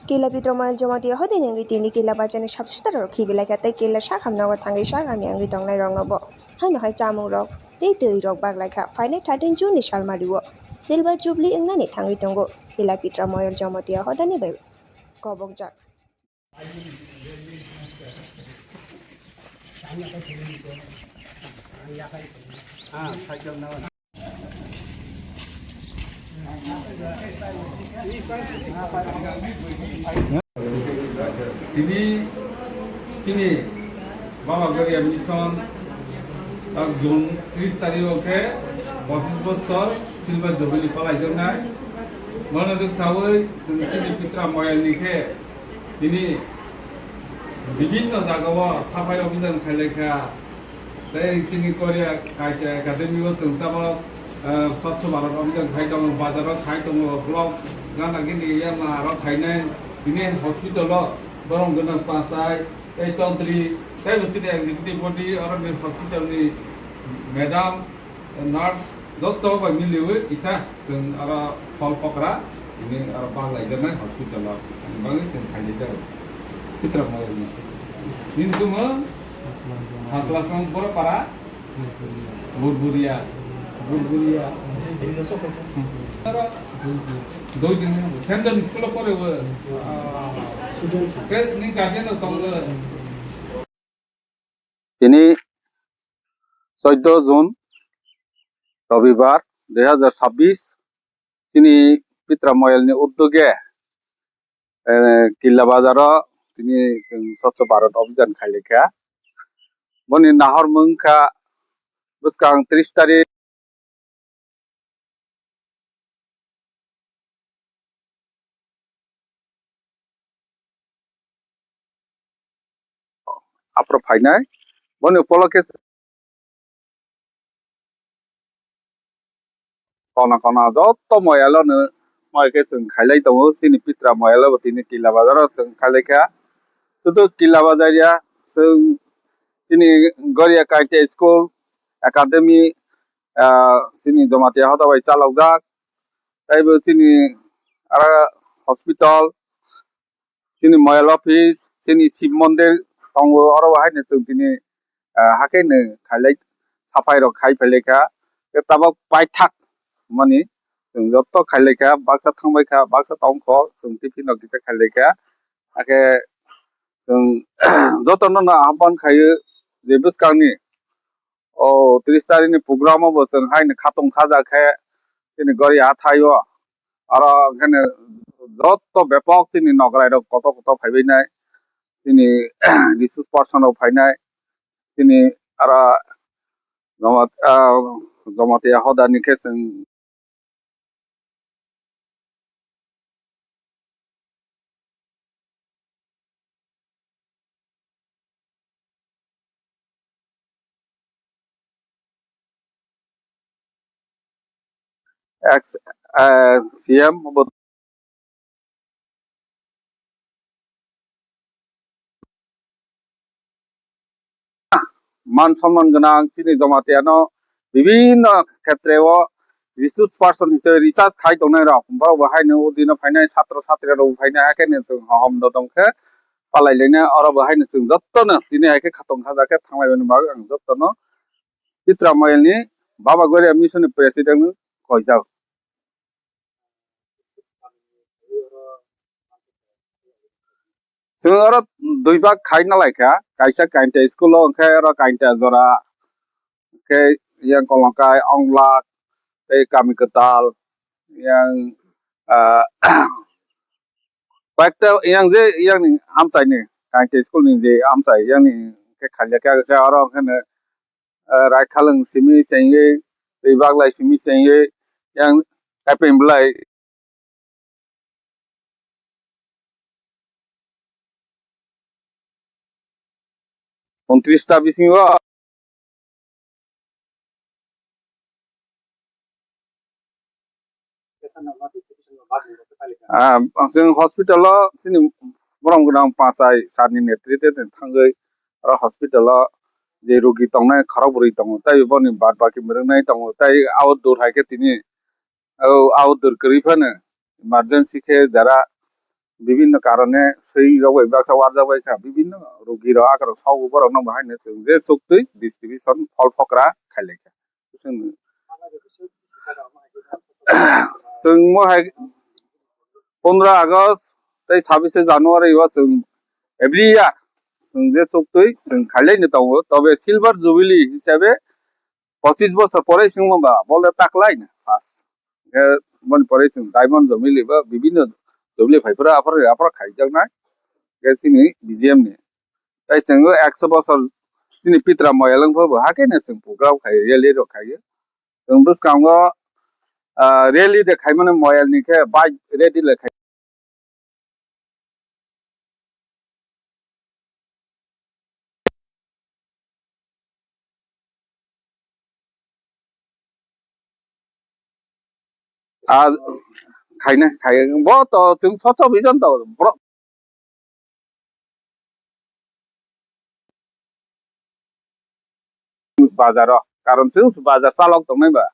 Kila Pitroman Jomatia Hodin and Gitini Kila Bajan Shapster or Kibilaka Kila Shakam Nawa Tangi Shagam Yang Tong Robo. Hano Hajamu Rock, they do rock back like a fine Tatin Juni Shalmaduo. Silver Jubilee and Nani Tangi Tongo. Kila Pitromoil Jomatia Hodanibe. Kobok Jack. Ini sini Baba Gloria Mission June 30 tarik oke 25 বছর silver jubilee পালাইজনাই মনোযোগ সাবই সমিতি পিত্রা ময়াল নিখে তিনি বিভিন্ন জায়গায় সাফাই অভিযান খাইলেখা তাই চিনি কোরিয়া কাইতে একাডেমিও সংস্থাবো স্বচ্ছ ভারত অভিযান খাই দङ বাজারাव খাই দङ ব্লক গানা গিনি ইয়াमा আরো খাইনাই তিনি হসপিটাল বরং গনা পাসাই এই চৌধুরী তাই বসিতে এক্সিকিউটিভ বডি আর হসপিটালনি ম্যাডাম নার্স যত বাই মিলিও ইসা जों आरो फल पकरा ini आरो बांलायजनाय हस्पिटालाव बाङै जों खायनाय जाबाय पित्रा मयलनि ini जोङो हास्लासं बरपारा बुरबुरिया आरो দুই দিন সেন্ট্রাল স্কুলে পড়েও কে নি গার্জিয়ান দङो তিনি 14 জুন রবিবার 2026 তিনি পিত্রা ময়ালনি উদ্যোগে কিল্লা বাজারও তিনি স্বচ্ছ ভারত অভিযান খাইলেখা বনি নাহর মুংখা বসকাং 30 তারিখ আপro ফাইনাই বনি উপলক্ষে কনা যত ময়ালनो ময়কে जों খাইলাই দङ সিনি পিত্রা ময়ালও তিনি কিল্লা বাজারও जों খাইলেখা শুধু কিল্লা বাজারিয়া जों সিনি গরিয়া কাইতে স্কুল একাডেমি সিনি জমাতিয়া হদাবাই চালাকজাক তাইবো সিনি আরা হসপিটাল সিনি ময়াল অফিস সিনি শিব মন্দির দङ আরো হাইনে जों তিনি হাকেনে খাইলাই সাফাই রক খাই ফেলেখা তাবাক পাইথাক माने जों जत्त खाइलेखा बाक्सा थांबायखा बाक्सा टाउनखौ जों टिफिनाव किसे खाइलेखा आके जों जत्तनो आह्वान खायो जे बसकांनि 30 तारिखनि प्रग्रामाव जों हायनो खातम खाजाखे जोंनि गरि आथायो आरो ओंखायनो जत्त ब्यापक जोंनि नगरायाव कत फायबायनाय जोंनि रिसोर्स पार्सनाव फायनाय जोंनि आरो जमातिया हदानिखे जों ex CM मान सम्मान गोनां सिनि जमातियानो विभिन्न क्षेत्रेव रिसोर्स पार्सन हिसाबै रिसार्च खाइ दंनाय र हमबाव बाहायनो उदिनो फायनाय छात्र छात्रीरो फायनाय आकेने जों हमद दंखे पालायलेना आरो बाहायनो जों जत्तनो दिनै आके खातम खाजाके थांबायनो बाग आं जत्तनो पित्रा मयलनि बाबा गोरिया मिशननि प्रेसिडेन्ट कइजाव जों आरो दुइ भाग खाइ नालायखा काइसा काइन्टा स्कुलाव ओंखाय आरो काइन्टा जरा के yang kolongkai onglak tei kami ketal yang baikta yang je yang ni amsai ni kaite school ni je amsai yang ni ke khalya ka aro khane rai khalang simi sengye tei baglai simi sengye yang kapem blai 29 टा बिसिङाव जों हस्पिटालाव सिनि बरम गोनां पासाय सारनि नेतृत्वजों थांगै आरो हस्पिटालाव जे रोगी दंनाय खराबुरि दङ ताइ बनि बाद बाकी मोरनाय दङ ताइ आउटडोर हायके तिनि आउटडोर करिफानो इमार्जेंसी के जरा বিভিন্ন কারণে সেই রকম ব্যবসা ওয়ারজাবাই খা বিভিন্ন রোগীর আকার সাউ বরং নং বাহাইनो जों जे सुक्तै डिस्ट्रिबिउशन फल फक्रा खाइलेखा जों जों महाय 15 আগস্ট তাই 26 জানুয়ারি ওয়া जों এভরি ইয়ার जों जे सुक्तै जों खाइलायनो दङ তবে সিলভার জুবিলি হিসাবে 25 বছর পরে जों মাবা বলে তাকলাইनो ফার্স্ট মন পরে जों ডায়মন্ড জমিলি বা বিভিন্ন জমিলি ভাইফोरा আফার খাইজাকনাय গেছিনি বিজিএম नि তাই जों 100 বছর जोंनि पित्रा मयालंफोरबो हाकेनो जों पुग्राव खायो रेलि रो खायो जों बुसकांगो रेलि दे खायमाने मयालनिखे बाइक रेडि ले खाय आ खायनो खायो ब त जों सच बिजन त बाजाराव कारण जों बाजार चालक दंनायबा